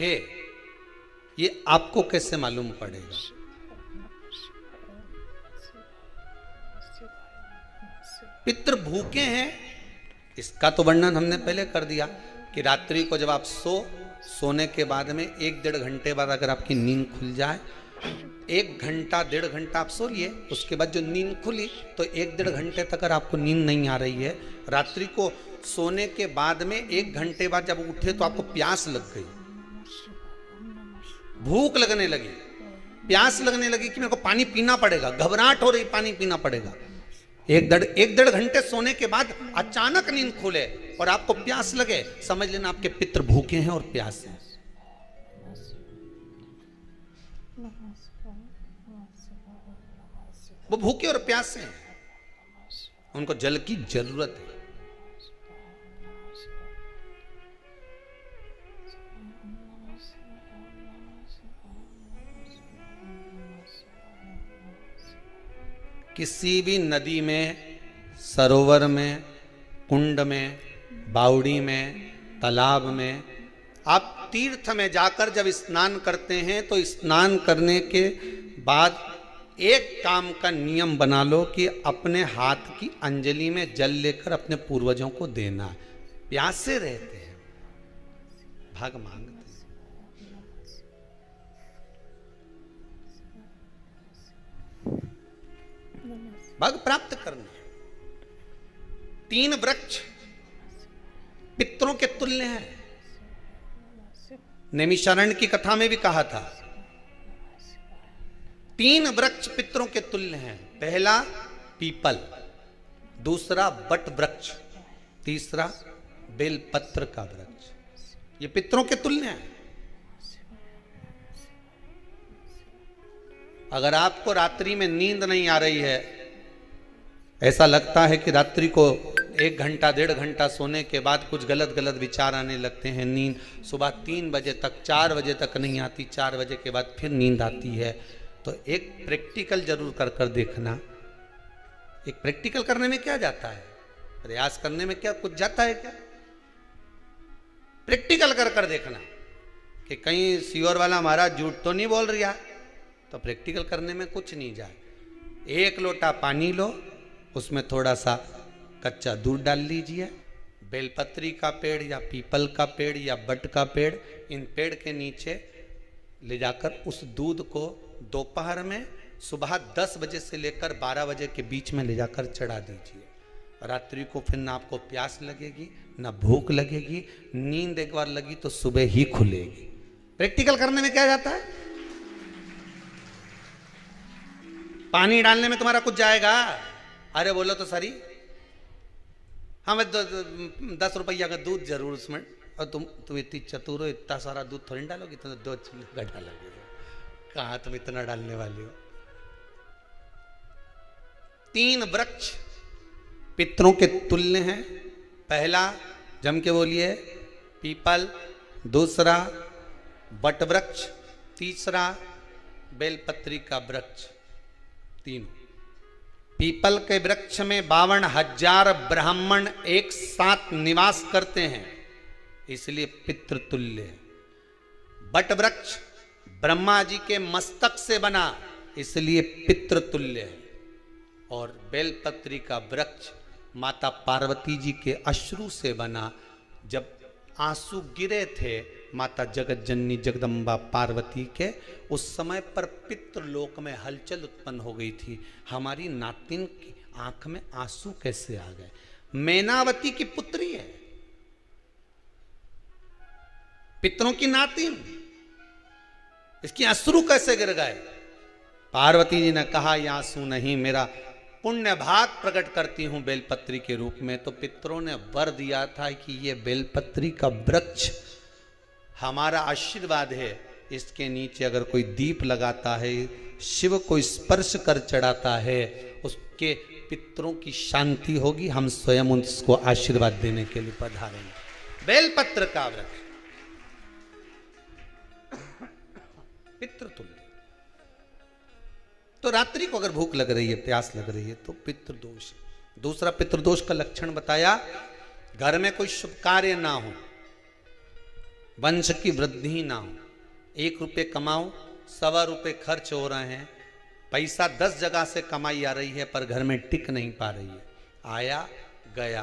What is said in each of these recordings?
है, ये आपको कैसे मालूम पड़ेगा? पितृ भूखे हैं, इसका तो वर्णन हमने पहले कर दिया कि रात्रि को जब आप सोने के बाद में 1-1.5 घंटे बाद अगर आपकी नींद खुल जाए, 1 घंटा 1.5 घंटा आप सो लिए, उसके बाद जो नींद खुली तो 1-1.5 घंटे तक अगर आपको नींद नहीं आ रही है, रात्रि को सोने के बाद में 1 घंटे बाद जब उठे तो आपको प्यास लग गई, भूख लगने लगी, प्यास लगने लगी कि मेरे को पानी पीना पड़ेगा, घबराहट हो रही, पानी पीना पड़ेगा। 1-1.5 घंटे सोने के बाद अचानक नींद खुले और आपको प्यास लगे, समझ लेना आपके पितृ भूखे हैं और प्यास है। वो भूखे और प्यासे हैं, उनको जल की जरूरत है। किसी भी नदी में, सरोवर में, कुंड में, बावड़ी में, तालाब में, आप तीर्थ में जाकर जब स्नान करते हैं तो स्नान करने के बाद एक काम का नियम बना लो कि अपने हाथ की अंजलि में जल लेकर अपने पूर्वजों को देना। प्यासे रहते हैं, भाग मांगते हैं। भाग प्राप्त करना। 3 वृक्ष पितरों के तुल्य हैं। नैमिषारण्य की कथा में भी कहा था 3 वृक्ष पितरों के तुल्य हैं। पहला पीपल, दूसरा बट वृक्ष, तीसरा बेलपत्र का वृक्ष। ये पितरों के तुल्य हैं। अगर आपको रात्रि में नींद नहीं आ रही है, ऐसा लगता है कि रात्रि को 1 घंटा 1.5 घंटा सोने के बाद कुछ गलत गलत विचार आने लगते हैं, नींद सुबह 3 बजे तक 4 बजे तक नहीं आती, 4 बजे के बाद फिर नींद आती है, तो एक प्रैक्टिकल जरूर कर कर देखना। एक प्रैक्टिकल करने में क्या जाता है, प्रयास करने में क्या कुछ जाता है क्या? प्रैक्टिकल कर कर देखना कि कहीं सीओर वाला महाराज झूठ तो नहीं बोल रहा, तो प्रैक्टिकल करने में कुछ नहीं जाए। 1 लोटा पानी लो, उसमें थोड़ा सा कच्चा दूध डाल लीजिए, बेलपत्री का पेड़ या पीपल का पेड़ या बट का पेड़, इन पेड़ के नीचे ले जाकर उस दूध को दोपहर में सुबह 10 बजे से लेकर 12 बजे के बीच में ले जाकर चढ़ा दीजिए। रात्रि को फिर ना आपको प्यास लगेगी ना भूख लगेगी, नींद एक बार लगी तो सुबह ही खुलेगी। प्रैक्टिकल करने में क्या जाता है? पानी डालने में तुम्हारा कुछ जाएगा? अरे बोलो तो सरी, हमें 10 रुपया का दूध जरूर उसमें, और तुम इतनी चतुर हो, इतना सारा दूध थोड़ी डालोगी, तो 2 चूल्हे डालोगे। कहाँ तुम इतना डालने वाली हो? 3 वृक्ष पितरों के तुल्य हैं। पहला जम के बोलिए पीपल, दूसरा बट वृक्ष, तीसरा बेलपत्री का वृक्ष। 3 पीपल के वृक्ष में 52,000 ब्राह्मण एक साथ निवास करते हैं, इसलिए पितृतुल्य है। बट वृक्ष ब्रह्मा जी के मस्तक से बना, इसलिए पितृतुल्य है। और बेलपत्री का वृक्ष माता पार्वती जी के अश्रु से बना। जब आंसू गिरे थे माता जगत जननी जगदम्बा पार्वती के, उस समय पर पितृलोक में हलचल उत्पन्न हो गई थी। हमारी नातिन की आंख में आंसू कैसे आ गए? मैनावती की पुत्री है, पितरों की नातिन, इसकी अश्रु कैसे गिर गए? पार्वती जी ने कहा ये आंसू नहीं, मेरा पुण्य भाग प्रकट करती हूं बेलपत्री के रूप में। तो पितरों ने वर दिया था कि ये बेलपत्री का वृक्ष हमारा आशीर्वाद है, इसके नीचे अगर कोई दीप लगाता है, शिव को स्पर्श कर चढ़ाता है, उसके पितरों की शांति होगी। हम स्वयं उसको आशीर्वाद देने के लिए पधारेंगे। बेलपत्र का वृक्ष पितृतुल्य। तो रात्रि को अगर भूख लग रही है, प्यास लग रही है, तो पितृदोष। दूसरा पितृदोष का लक्षण बताया, घर में कोई शुभ कार्य ना हो, वंश की वृद्धि ना हो। 1 रुपये कमाओ, 1.25 रुपये खर्च हो रहे हैं, पैसा 10 जगह से कमाई आ रही है पर घर में टिक नहीं पा रही है, आया गया,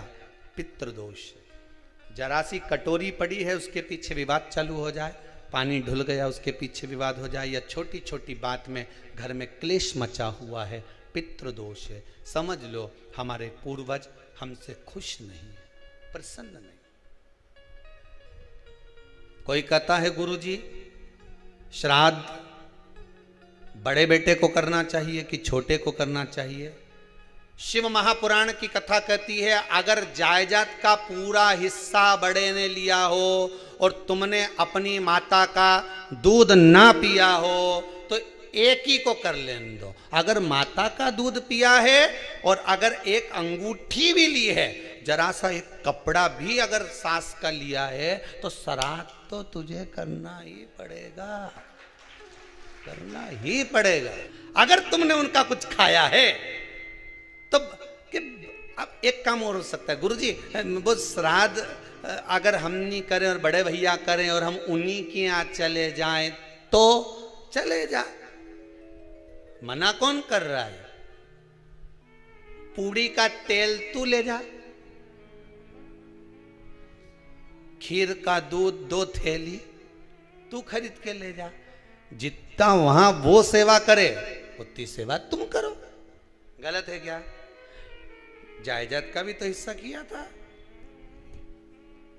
पितृदोष है। जरा सी कटोरी पड़ी है उसके पीछे विवाद चालू हो जाए, पानी ढुल गया उसके पीछे विवाद हो जाए, या छोटी छोटी बात में घर में क्लेश मचा हुआ है, पितृदोष है। समझ लो हमारे पूर्वज हमसे खुश नहीं है, प्रसन्न नहीं। कोई कहता है गुरुजी श्राद्ध बड़े बेटे को करना चाहिए कि छोटे को करना चाहिए? शिव महापुराण की कथा कहती है अगर जायदाद का पूरा हिस्सा बड़े ने लिया हो और तुमने अपनी माता का दूध ना पिया हो तो एक ही को कर लेने दो। अगर माता का दूध पिया है और अगर एक अंगूठी भी ली है, जरा सा एक कपड़ा भी अगर सास का लिया है, तो श्राद्ध तो तुझे करना ही पड़ेगा, करना ही पड़ेगा। अगर तुमने उनका कुछ खाया है तो कि अब एक काम और हो सकता है, गुरुजी वो श्राद्ध अगर हम नहीं करें और बड़े भैया करें और हम उन्हीं के यहाँ चले जाएं तो चले जा, मना कौन कर रहा है? पूड़ी का तेल तू ले जा, खीर का दूध 2 थैली तू खरीद के ले जा, जितना वहां वो सेवा करे उतनी सेवा तुम करो। गलत है क्या? जायदाद का भी तो हिस्सा किया था।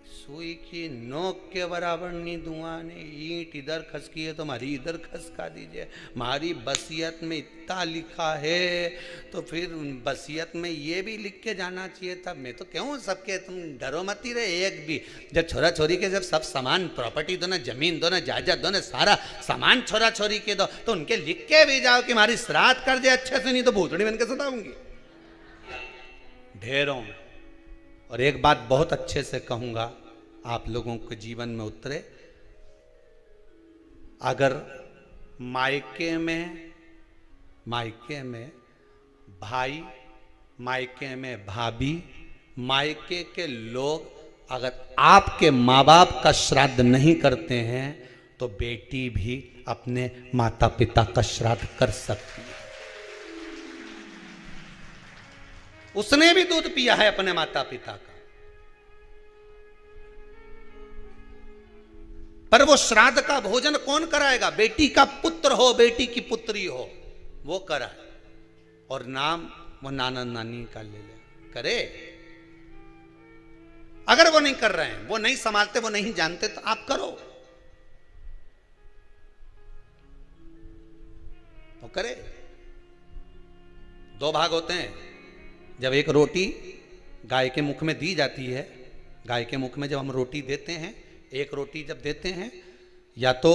सुई की नोक के बराबर नहीं दूंगा ने, ईंट इधर खसकी है तो हमारी इधर खसका दीजिए। हमारी बसियत में इतना लिखा है तो फिर बसियत में ये भी लिख के जाना चाहिए था। मैं तो क्यों सबके, तुम डरो मत ही रहे एक भी। जब छोरा छोरी के जब सब सामान प्रॉपर्टी दो ना, जमीन दो ना, जायदाद दो ना, सारा सामान छोरा छोरी के दो, तो उनके लिख के भी जाओ कि हमारी श्राद्ध कर दे अच्छे से, नहीं तो भूतड़ी बन के सताऊंगी ढेरों। और एक बात बहुत अच्छे से कहूंगा, आप लोगों के जीवन में उतरे, अगर मायके में भाई, मायके में भाभी, मायके के लोग अगर आपके माँ बाप का श्राद्ध नहीं करते हैं तो बेटी भी अपने माता पिता का श्राद्ध कर सकती है। उसने भी दूध पिया है अपने माता पिता का, पर वो श्राद्ध का भोजन कौन कराएगा? बेटी का पुत्र हो, बेटी की पुत्री हो, वो कराए। और नाम वो नाना नानी का ले ले करे। अगर वो नहीं कर रहे हैं, वो नहीं संभालते, वो नहीं जानते, तो आप करो, वो करे। 2 भाग होते हैं। जब एक रोटी गाय के मुख में दी जाती है, गाय के मुख में जब हम रोटी देते हैं, एक रोटी जब देते हैं, या तो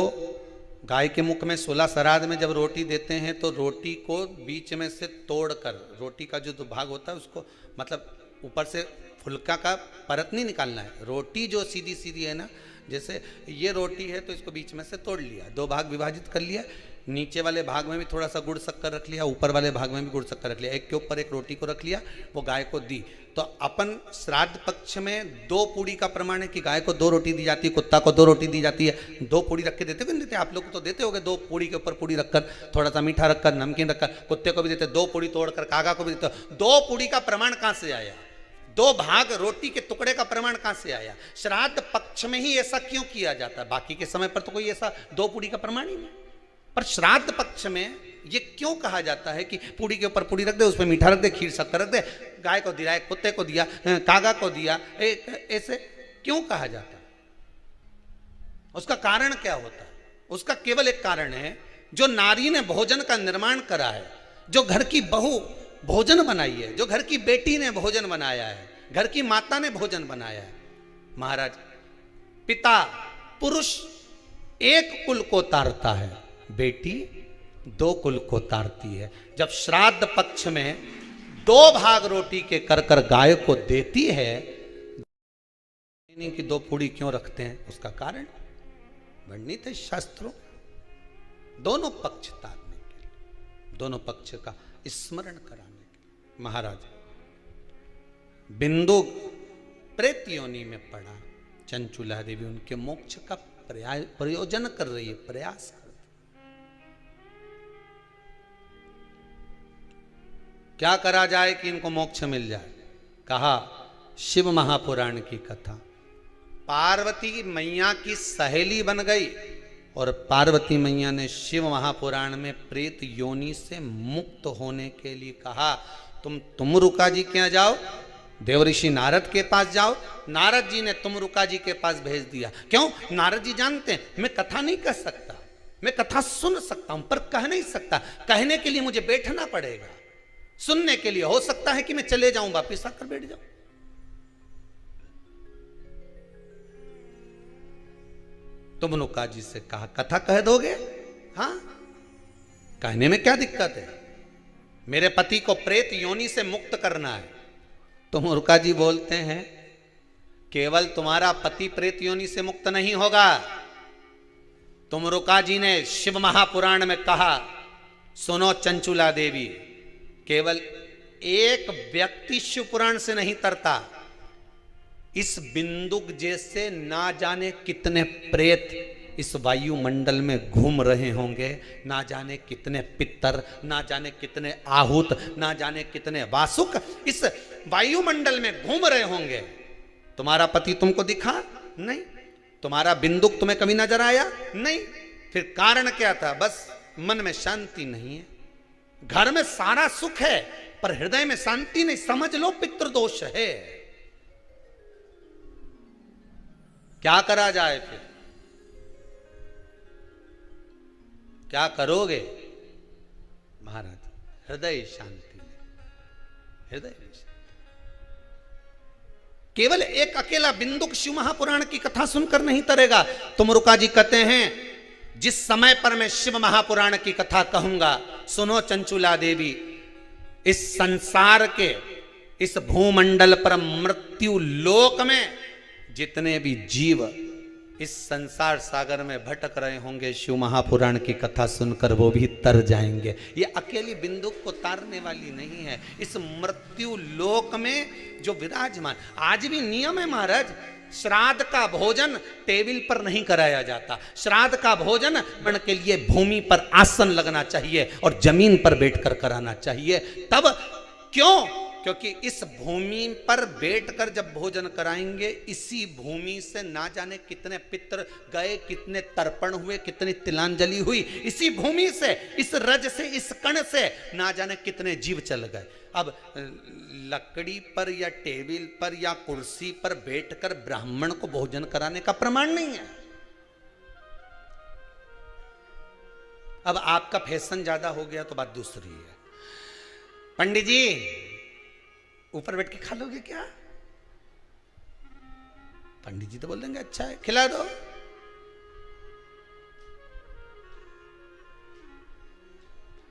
गाय के मुख में 16 श्राद्ध में जब रोटी देते हैं तो रोटी को बीच में से तोड़कर, रोटी का जो भाग होता है उसको, मतलब ऊपर से फुलका का परत नहीं निकालना है। रोटी जो सीधी सीधी है ना, जैसे ये रोटी है तो इसको बीच में से तोड़ लिया, 2 भाग विभाजित कर लिया, नीचे वाले भाग में भी थोड़ा सा गुड़ शक्कर रख लिया, ऊपर वाले भाग में भी गुड़ शक्कर रख लिया, एक के ऊपर एक रोटी को रख लिया, वो गाय को दी। तो अपन श्राद्ध पक्ष में 2 पूड़ी का प्रमाण है कि गाय को 2 रोटी दी जाती है, कुत्ता को 2 रोटी दी जाती है। 2 पूड़ी रख के देते हो, देते आप लोग तो देते होगे, 2 पूड़ी के ऊपर पूड़ी रखकर, थोड़ा सा मीठा रखकर, नमकीन रखकर, कुत्ते को भी देते, 2 पूड़ी तोड़कर कागा को भी देते। 2 पूड़ी का प्रमाण कहां से आया? 2 भाग रोटी के टुकड़े का प्रमाण कहां से आया? श्राद्ध पक्ष में ही ऐसा क्यों किया जाता है? बाकी के समय पर तो कोई ऐसा 2 पूड़ी का प्रमाण ही नहीं, पर श्राद्ध पक्ष में ये क्यों कहा जाता है कि पूड़ी के ऊपर पूड़ी रख दे, उसमें मीठा रख दे, खीर शक्कर रख दे, गाय को दिया, कुत्ते को दिया, कागा को दिया, ऐसे क्यों कहा जाता है? उसका कारण क्या होता है? उसका केवल एक कारण है, जो नारी ने भोजन का निर्माण करा है, जो घर की बहू भोजन बनाई है, जो घर की बेटी ने भोजन बनाया है, घर की माता ने भोजन बनाया है। महाराज, पिता पुरुष एक कुल को तारता है, बेटी 2 कुल को तारती है। जब श्राद्ध पक्ष में 2 भाग रोटी के कर कर गाय को देती है, कि 2 पूड़ी क्यों रखते हैं, उसका कारण वर्णित है शास्त्रों। दोनों पक्ष तारने के लिए, दोनों पक्ष का स्मरण कराने के लिए। महाराज, बिंदु प्रेत योनि में पड़ा, चंचुला देवी उनके मोक्ष का प्रयोजन कर रही है, प्रयास कर। क्या करा जाए कि इनको मोक्ष मिल जाए? कहा शिव महापुराण की कथा। पार्वती मैया की सहेली बन गई और पार्वती मैया ने शिव महापुराण में प्रेत योनि से मुक्त होने के लिए कहा तुम रुका जी के यहाँ जाओ, देवऋषि नारद के पास जाओ। नारद जी ने तुमरुका जी के पास भेज दिया। क्यों? नारद जी जानते हैं मैं कथा नहीं कह सकता, मैं कथा सुन सकता हूं पर कह नहीं सकता। कहने के लिए मुझे बैठना पड़ेगा, सुनने के लिए हो सकता है कि मैं चले जाऊं, वापिस आकर बैठ जाऊं। तुमरुका जी से कहा कथा कह दोगे? हाँ, कहने में क्या दिक्कत है? मेरे पति को प्रेत योनि से मुक्त करना है। तुमरुका जी बोलते हैं केवल तुम्हारा पति प्रेत योनि से मुक्त नहीं होगा। तुमरुका जी ने शिव महापुराण में कहा सुनो चंचुला देवी, केवल एक व्यक्ति शिव पुराण से नहीं तरता, इस बिंदुक जैसे ना जाने कितने प्रेत इस वायुमंडल में घूम रहे होंगे, ना जाने कितने पितर, ना जाने कितने आहूत, ना जाने कितने वासुक इस वायुमंडल में घूम रहे होंगे। तुम्हारा पति तुमको दिखा नहीं, तुम्हारा बिंदुक तुम्हें कभी नजर आया नहीं, फिर कारण क्या था? बस मन में शांति नहीं है। घर में सारा सुख है पर हृदय में शांति नहीं, समझ लो पितृदोष है। क्या करा जाए? फिर क्या करोगे? महाराज हृदय शांति, हृदय शांति। केवल एक अकेला बिंदुक शिव महापुराण की कथा सुनकर नहीं तरेगा। तुमरुका जी कहते हैं जिस समय पर मैं शिव महापुराण की कथा कहूंगा, सुनो चंचुला देवी, इस संसार के इस भूमंडल पर मृत्यु लोक में जितने भी जीव इस संसार सागर में भटक रहे होंगे, शिव महापुराण की कथा सुनकर वो भी तर जाएंगे। ये अकेली बिंदुक को तारने वाली नहीं है। इस मृत्यु लोक में जो विराजमान, आज भी नियम है महाराज, श्राद्ध का भोजन टेबल पर नहीं कराया जाता। श्राद्ध का भोजन मन के लिए भूमि पर आसन लगना चाहिए और जमीन पर बैठकर कराना चाहिए। तब क्यों? क्योंकि इस भूमि पर बैठकर जब भोजन कराएंगे, इसी भूमि से ना जाने कितने पितर गए, कितने तर्पण हुए, कितनी तिलांजलि हुई, इसी भूमि से, इस रज से, इस कण से ना जाने कितने जीव चल गए। अब लकड़ी पर या टेबल पर या कुर्सी पर बैठकर ब्राह्मण को भोजन कराने का प्रमाण नहीं है। अब आपका फैशन ज्यादा हो गया तो बात दूसरी है। पंडित जी ऊपर बैठ के खा लोगे क्या? पंडित जी तो बोल देंगे अच्छा है खिला दो।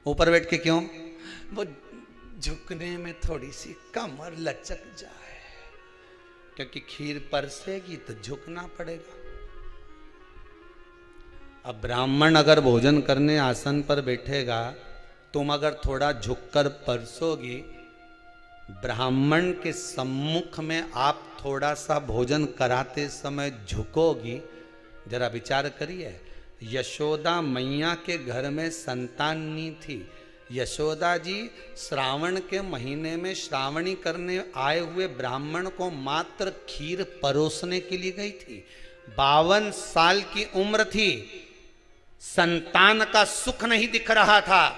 ऊपर बैठ के क्यों? वो झुकने में थोड़ी सी कमर लचक जाए, क्योंकि खीर परसेगी तो झुकना पड़ेगा। अब ब्राह्मण अगर भोजन करने आसन पर बैठेगा, तुम अगर थोड़ा झुककर परसोगी, ब्राह्मण के सम्मुख में आप थोड़ा सा भोजन कराते समय झुकोगी। जरा विचार करिए, यशोदा मैया के घर में संतान नहीं थी। यशोदा जी श्रावण के महीने में श्रावणी करने आए हुए ब्राह्मण को मात्र खीर परोसने के लिए गई थी। 52 साल की उम्र थी, संतान का सुख नहीं दिख रहा था,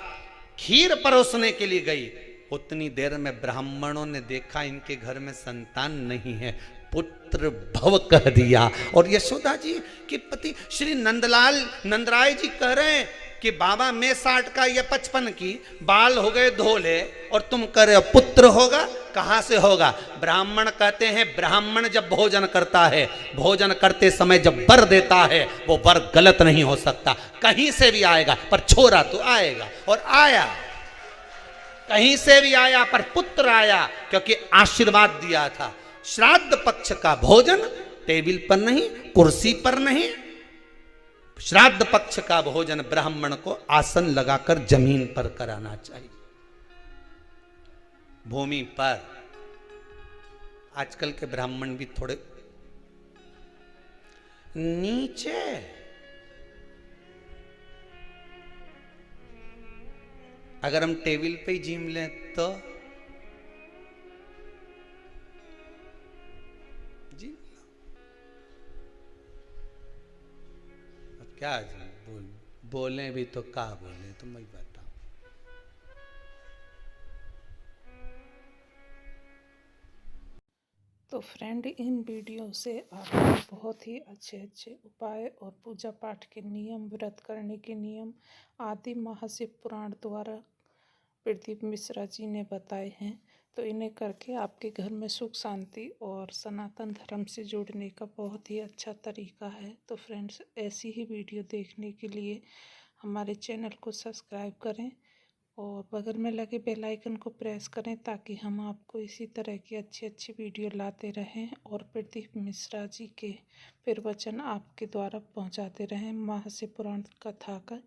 खीर परोसने के लिए गई। उतनी देर में ब्राह्मणों ने देखा इनके घर में संतान नहीं है, पुत्र भव कह दिया। और यशोदा जी के पति श्री नंदराय जी कह रहे हैं कि बाबा मैं 60 का या 55 की, बाल हो गए धोले और तुम कह रहे हो पुत्र होगा, कहां से होगा? ब्राह्मण कहते हैं ब्राह्मण जब भोजन करता है, भोजन करते समय जब वर देता है, वो वर गलत नहीं हो सकता, कहीं से भी आएगा पर छोरा तो आएगा। और आया, कहीं से भी आया पर पुत्र आया, क्योंकि आशीर्वाद दिया था। श्राद्ध पक्ष का भोजन टेबल पर नहीं, कुर्सी पर नहीं, श्राद्ध पक्ष का भोजन ब्राह्मण को आसन लगाकर जमीन पर कराना चाहिए, भूमि पर। आजकल के ब्राह्मण भी थोड़े नीचे। अगर हम टेबल पे ही झीम लें तो जी अब क्या बोले भी तो क्या बोले, तुम ही बताओ। तो फ्रेंड, इन वीडियो से आपको बहुत ही अच्छे अच्छे उपाय और पूजा पाठ के नियम, व्रत करने के नियम आदि महाशिव पुराण द्वारा प्रदीप मिश्रा जी ने बताए हैं। तो इन्हें करके आपके घर में सुख शांति और सनातन धर्म से जुड़ने का बहुत ही अच्छा तरीका है। तो फ्रेंड्स, ऐसी ही वीडियो देखने के लिए हमारे चैनल को सब्सक्राइब करें और बगल में लगे बेल आइकन को प्रेस करें ताकि हम आपको इसी तरह की अच्छी अच्छी वीडियो लाते रहें और प्रदीप मिश्रा जी के प्रवचन आपके द्वारा पहुंचाते रहें। महाशिव पुराण कथा का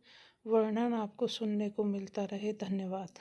वर्णन आपको सुनने को मिलता रहे। धन्यवाद।